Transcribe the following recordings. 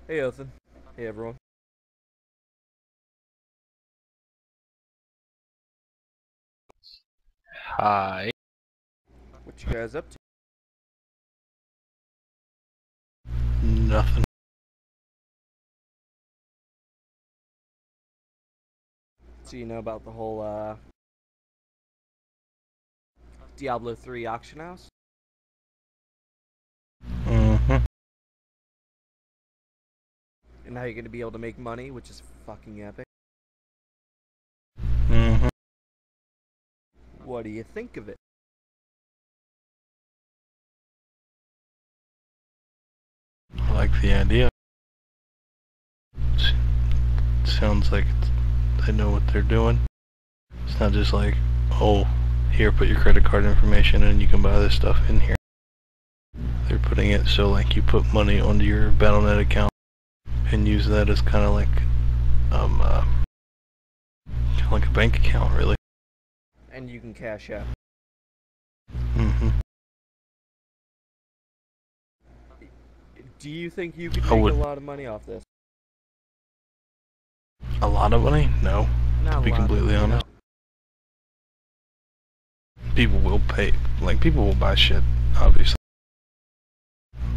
Hey, Othinn. Hey, everyone. Hi. What you guys up to? Nothing. So you know about the whole Diablo 3 auction house? Mm-hmm. And how you're gonna be able to make money, which is fucking epic. Mm-hmm. What do you think of it? I like the idea. Sounds like they know what they're doing. It's not just like, oh, here, put your credit card information and you can buy this stuff in here. They're putting it so like you put money onto your Battle.net account and use that as kind of like a bank account, really. And you can cash out. Mm-hmm. Do you think you could I make a would. lot of money off this? A lot of money? No. To Not a be lot, but completely you honest, know. people will pay. Like people will buy shit. Obviously.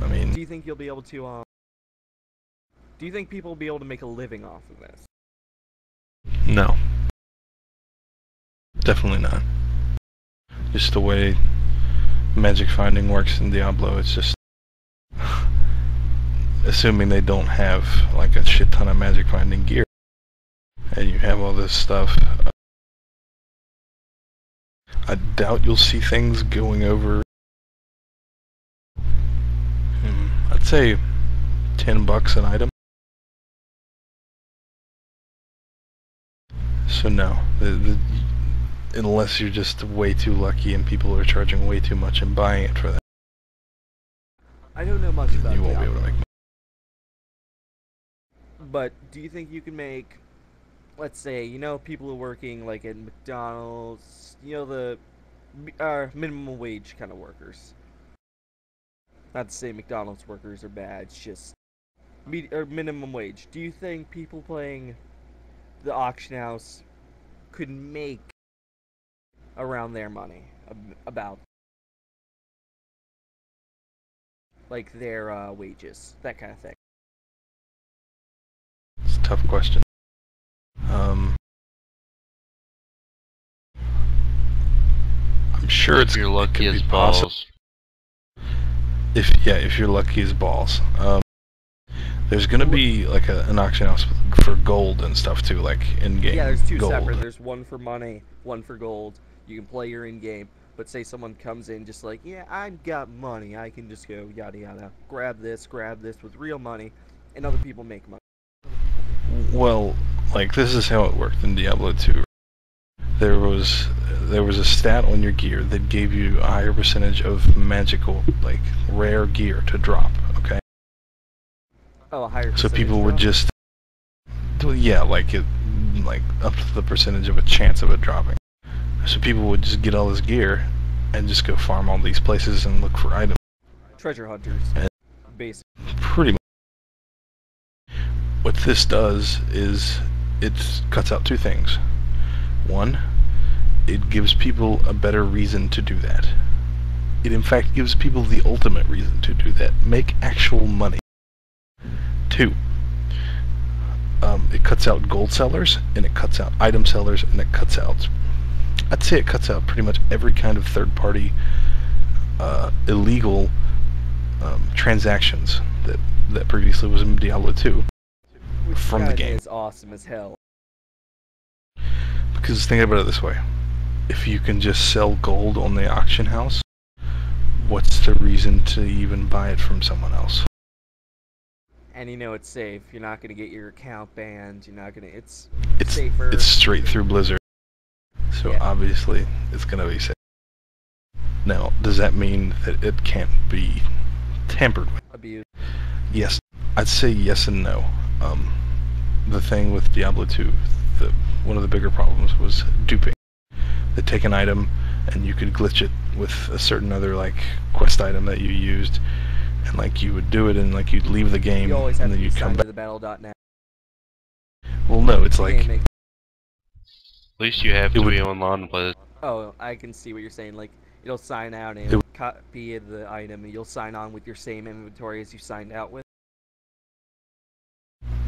I mean, Do you think you'll be able to do you think people will be able to make a living off of this? no. Definitely not. Just the way magic finding works in Diablo, it's just assuming they don't have like a shit ton of magic finding gear and you have all this stuff. I doubt you'll see things going over, I'd say $10 an item. So no, unless you're just way too lucky and people are charging way too much and buying it for that, I don't know much about you won't be able Diablo, to make money. but do you think you can make, let's say, people who are working like at McDonald's, the minimum wage kind of workers? Not to say McDonald's workers are bad. It's just minimum wage. Do you think people playing the auction house could make around their money about like their wages, that kind of thing? It's a tough question. I'm sure If you're lucky as balls. If you're lucky as balls. There's gonna be like an auction house for gold and stuff too, like in-game. Yeah, there's two gold. separate. There's one for money, one for gold. You can play your in-game, but say someone comes in just like, yeah, I've got money, I can just go yada yada, grab this with real money, and other people make money. Well, like this is how it worked in Diablo 2. There was a stat on your gear that gave you a higher percentage of magical, like rare gear to drop. Okay. Oh, a higher. So people would drop? just, yeah, like up to the percentage of a chance of it dropping. So people would just get all this gear and just go farm all these places and look for items. Treasure hunters, and basically. Pretty much. What this does is it cuts out two things. One, it gives people a better reason to do that. It in fact gives people the ultimate reason to do that. Make actual money. Two, it cuts out gold sellers, and it cuts out item sellers, and it cuts out, I'd say it cuts out pretty much every kind of third-party illegal transactions that previously was in Diablo 2 from the game. Is awesome as hell. Because think about it this way. If you can just sell gold on the auction house, what's the reason to even buy it from someone else? And it's safe. You're not gonna get your account banned. You're not gonna. It's safer. It's straight through Blizzard, so yeah. Obviously it's gonna be safe. Now, does that mean that it can't be tampered with? Abused. Yes, I'd say yes and no. The thing with Diablo 2, one of the bigger problems was duping. They take an item and you could glitch it with a certain other like quest item that you used, and like you would do it, and like you'd leave the game, You always have and then to be you'd come signed back. to the battle.net. Well, no, it's like At least you have to be online to play. Oh, I can see what you're saying. Like, it'll sign out and copy the item, and you'll sign on with your same inventory as you signed out with.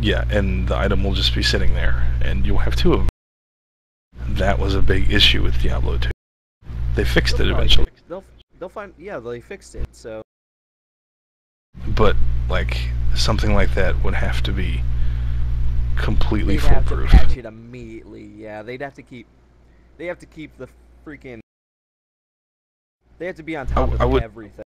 yeah, and the item will just be sitting there, and you'll have two of them. That was a big issue with Diablo 2. They fixed it eventually. They'll find, yeah, they fixed it, so. But, like, something like that would have to be completely they'd have foolproof. to patch it immediately, yeah. They have to keep the freaking, they have to be on top of everything.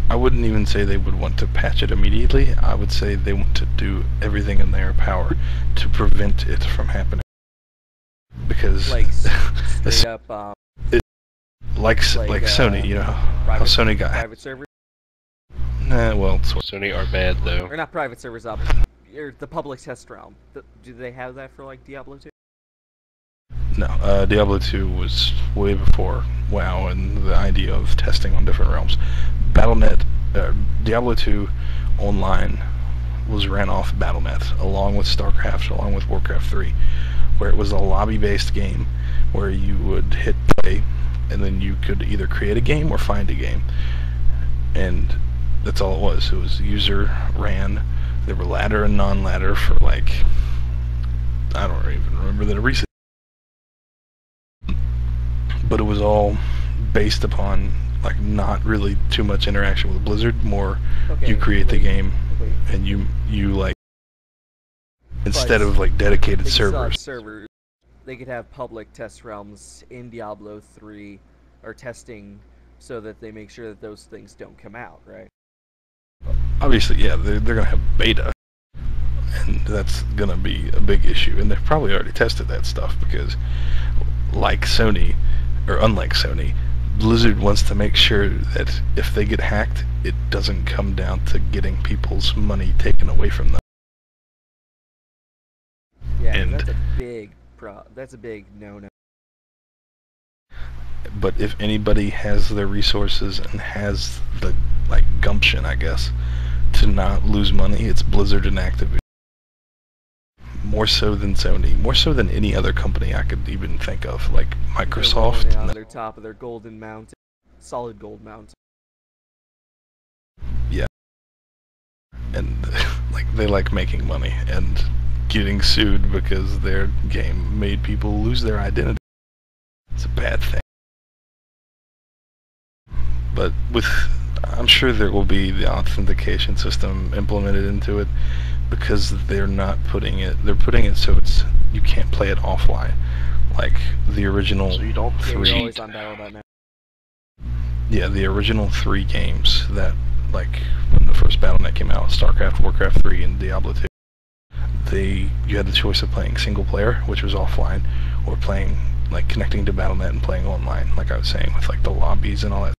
I wouldn't even say they would want to patch it immediately. I would say they want to do everything in their power to prevent it from happening. Because, like, straight up, like Sony, you know, how Sony got private servers. Nah, well, Sony are bad though. Or not private servers, or the public test realm. Do they have that for like Diablo 2? No, Diablo 2 was way before WoW and the idea of testing on different realms. Battle.net, Diablo 2 online was ran off Battle.net, along with StarCraft, along with Warcraft 3, where it was a lobby-based game where you would hit play, and then you could either create a game or find a game. And that's all it was. It was user ran. There were ladder and non-ladder for, like, I don't even remember the reason. But it was all based upon, like, not really too much interaction with Blizzard. More, you create the game, and you like, instead of like dedicated servers. They could have public test realms in Diablo 3, or testing, so that they make sure that those things don't come out, right? Obviously, yeah, they're gonna have beta, and that's gonna be a big issue. And they've probably already tested that stuff because, like Sony, or unlike Sony, Blizzard wants to make sure that if they get hacked, it doesn't come down to getting people's money taken away from them. Yeah, and that's a big no-no. But if anybody has the resources and has the, like, gumption, I guess, to not lose money, it's Blizzard and Activision. More so than Sony, more so than any other company I could even think of, like Microsoft. They're on their top of their golden mountain, solid gold mountain. Yeah, and like they like making money and getting sued because their game made people lose their identity. It's a bad thing. But I'm sure there will be the authentication system implemented into it, because they're putting it so you can't play it offline, like the original so you don't 3. You're always on Battle.net. Yeah, the original 3 games that, like, when the first Battle.net came out, StarCraft, Warcraft 3, and Diablo 2, you had the choice of playing single player, which was offline, or playing, like, connecting to Battle.net and playing online, like I was saying, with like the lobbies and all that.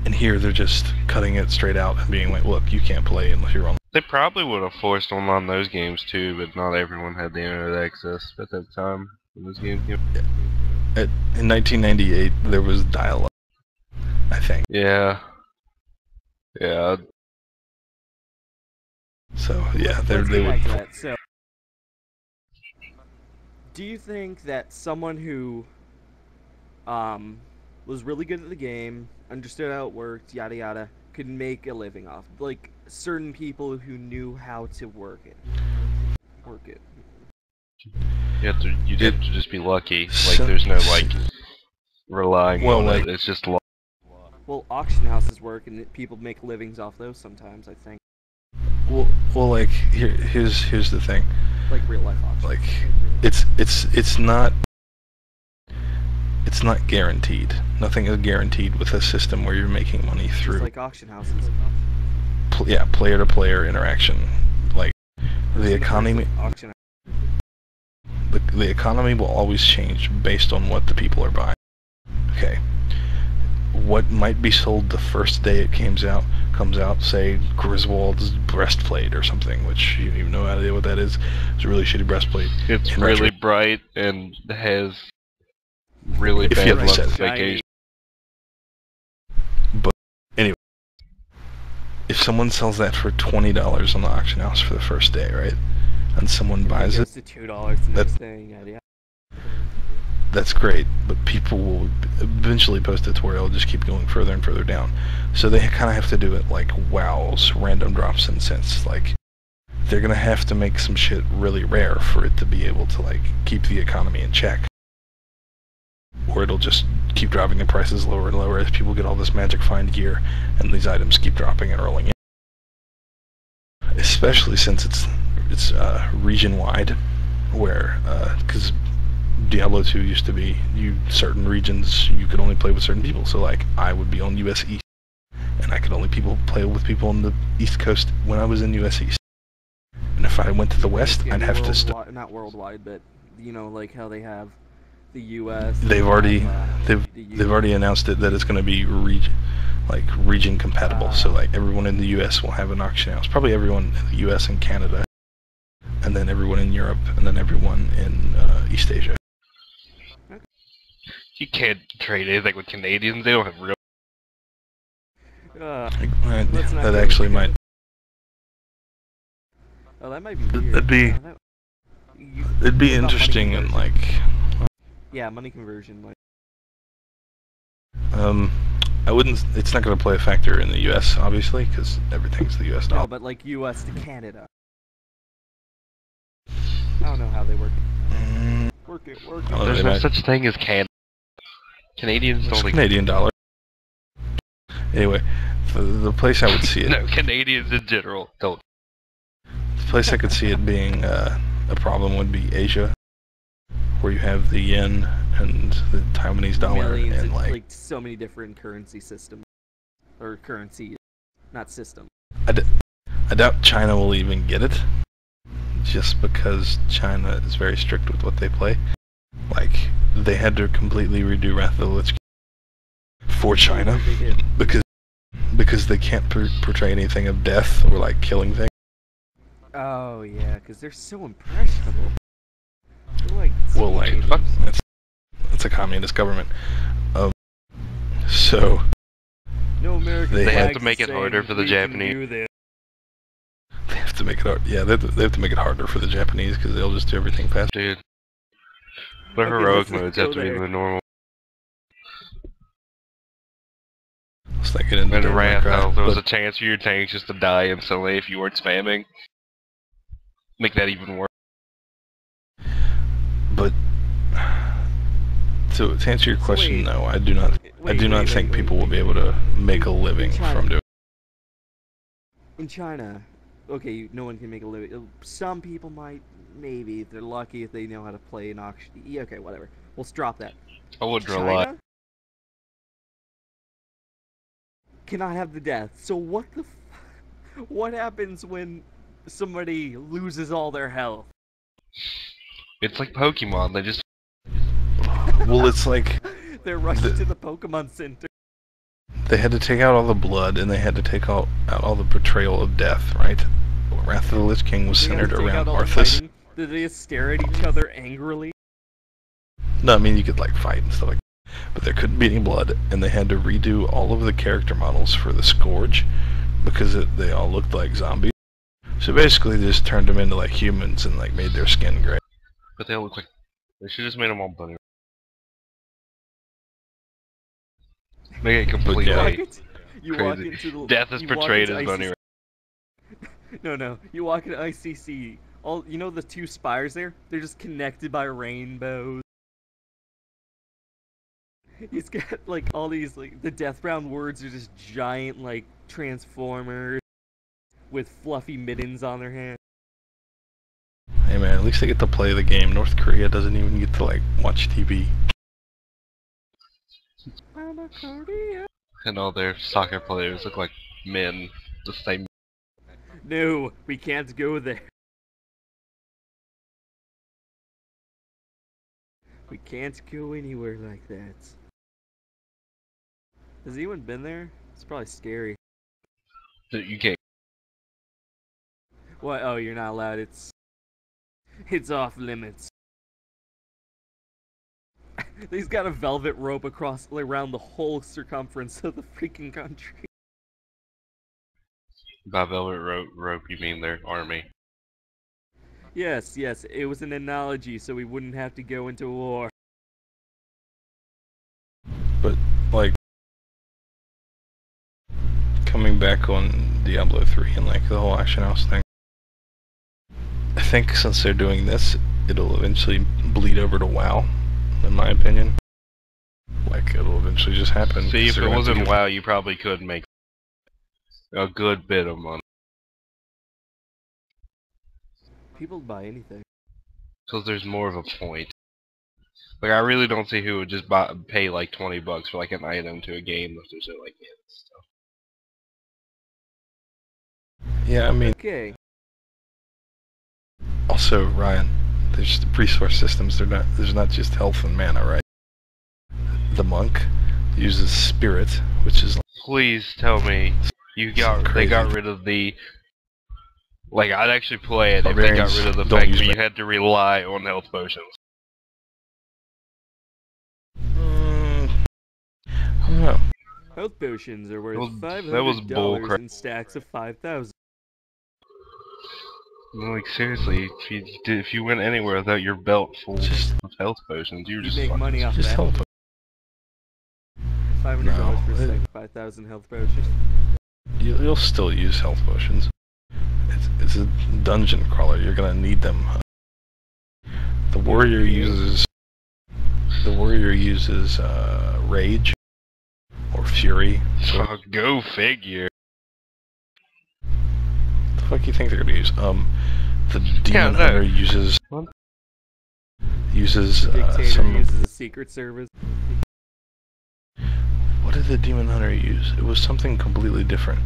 And here they're just cutting it straight out and being like, look, you can't play unless you're on. They probably would have forced online those games too, but not everyone had the internet access at that time when those games came. In 1998, there was dial-up, I think. Yeah. Yeah. So yeah, Let's they get back to would. that. So, do you think that someone who was really good at the game, understood how it worked, yada yada, could make a living off, like certain people who knew how to work it? You'd have to just be lucky. Like, there's no, like, relying on it. It's just luck. Well, auction houses work, and people make livings off those sometimes, I think. Well, like, here's the thing. Like real life auctions. Like, it's not guaranteed. Nothing is guaranteed with a system where you're making money through. It's like auction houses. Yeah, player-to-player interaction. Like, the economy. The economy will always change based on what the people are buying. Okay. What might be sold the first day it comes out, say, Griswold's breastplate or something, which you have no idea what that is. It's a really shitty breastplate. It's really bright and has really bad luck vacation. But anyway, if someone sells that for $20 on the auction house for the first day, right, and someone buys it, goes to $2 the next day. Yeah. that's great, but people will eventually post it to where it'll just keep going further and further down. So they kind of have to do it like WoW's random drops and cents. Like, they're gonna have to make some shit really rare for it to be able to like keep the economy in check. Or it'll just keep dropping the prices lower and lower as people get all this magic find gear and these items keep dropping and rolling in. Especially since it's region-wide, where, because Diablo 2 used to be, certain regions you could only play with certain people. So like, I would be on US East, and I could only play with people on the East Coast when I was in US East. And if I went to the West, I'd have to not worldwide, but you know, like how they have the U.S. They've already announced it that it's going to be region compatible. So like everyone in the U.S. will have an auction house. Probably everyone in the U.S. and Canada, and then everyone in Europe, and then everyone in East Asia. You can't trade anything with Canadians. They don't have real. That actually might. Oh, that might be weird. It'd be interesting and like. Yeah, money conversion. Like. I wouldn't. It's not going to play a factor in the U.S. obviously, because everything's the U.S. dollar. No, but like U.S. to Canada. I don't know how they work. Work it. There's no such thing as Canadians don't. Canadian dollar. Anyway, the place I would see it. No, Canadians in general don't. The place I could see it being a problem would be Asia, where you have the yen and the Taiwanese dollar and like so many different currency systems or currency, not system. I doubt China will even get it, just because China is very strict with what they play. Like, they had to completely redo Wrath of the Lich King for China because they can't portray anything of death or like killing things. Oh yeah, because they're so impressionable. Like, well, like, it's a communist government. So no American. They have to make it harder for the Japanese. They have to make it hard. Yeah, they have to make it harder for the Japanese because they'll just do everything fast. Dude, the heroic modes have to be the normal. Let's not get into And Wrath, there was a chance for your tanks just to die instantly if you weren't spamming. Make that even worse. But to answer your question, no, I do not. I do not think people will be able to make a living from doing. In China, okay, no one can make a living. Some people might, maybe, if they're lucky, if they know how to play an auction. Yeah, okay, whatever. We'll drop that. I wouldn't rely. Cannot have the death. So what the? What happens when somebody loses all their health? It's like Pokemon. They just. Well, it's like they're rushed to the Pokemon Center. They had to take out all the blood, and they had to take out all the betrayal of death, right? Wrath of the Lich King was centered around Arthas. Did they just stare at each other angrily? No, I mean, you could like fight and stuff like that. But there couldn't be any blood, and they had to redo all of the character models for the Scourge because they all looked like zombies. So basically, they just turned them into like humans and like made their skin gray. But they all look like. They should just made them all bunny. Make it completely crazy. Death is portrayed as bunny. No. You walk into ICC. All you know, the two spires there. They're just connected by rainbows. He's got like all these like the Deathbound words are just giant like transformers with fluffy mittens on their hands. Hey man, at least they get to play the game. North Korea doesn't even get to like watch TV. And all their soccer players look like men, the same. No, we can't go there. We can't go anywhere like that. Has anyone been there? It's probably scary. You can't. What? Oh, you're not allowed. It's off limits. He's got a velvet rope around the whole circumference of the freaking country. By velvet rope, you mean their army. Yes, yes, it was an analogy so we wouldn't have to go into war. But, like, coming back on Diablo 3 and, like, the whole Action House thing, I think since they're doing this, it'll eventually bleed over to WoW, in my opinion. Like, it'll eventually just happen. See, if it wasn't give... WoW, you probably could make a good bit of money. People buy anything. Because there's more of a point. Like, I really don't see who would just pay like $20 for like an item to a game if there's like stuff. Yeah, I mean... Okay. Also, Ryan, there's the resource systems. There's not just health and mana, right? The monk uses spirit, which is... Please tell me they got rid of the... Like, I'd actually play it if they got rid of the fact that you had to rely on health potions. I don't know. Health potions are worth $500 $500 in stacks of 5,000. Like, seriously, if you went anywhere without your belt full of health potions, you just make money off just that. health. $500 for a stack of 5,000 health potions. You'll still use health potions. It's a dungeon crawler. You're gonna need them. The warrior uses rage or fury. So go figure. The fuck you think they're gonna use? The demon hunter uses the dictator uses a secret service. What did the demon hunter use? It was something completely different.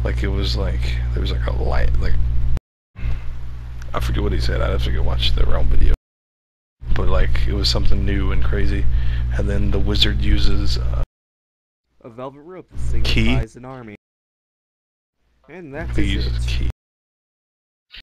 Like, it was like, there was like a light, like, I forget what he said. I'd have to go watch the Realm video. But like, it was something new and crazy. And then the wizard uses a velvet rope that signifies an army. And that's he uses key.